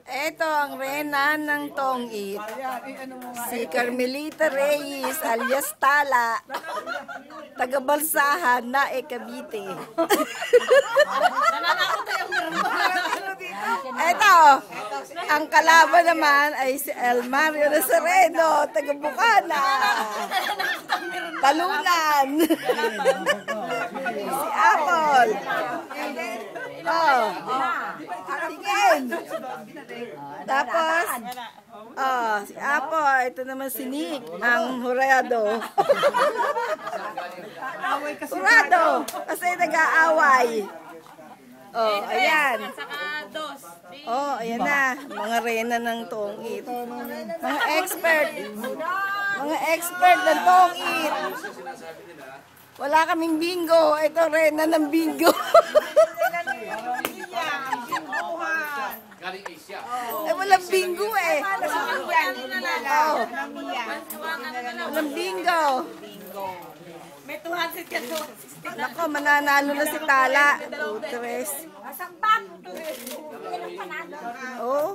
Ito ang rena ng tongit. Si Carmelita Reyes alias Tala. Taga-Balsahan na Cavite. Ito, ang kalaban naman ay si El Mario Nazareno, taga-Bukana. Talunan. Si Apple. Oh. Tingin. Tapos, si Apple. Ito naman si Nick, ang hurado. Hurado. Kasi nag-aaway. Oh, ayan. Oh, ayan na. Mga rena ng tongit. Mga expert. Mga expert ng tongit. Wala kaming bingo. Ito rena ng bingo. Eh, walang bingo eh. Oh. Walang bingo. May 200 ka doon. Nako, mananalo na si Tala. 2-3. Oh.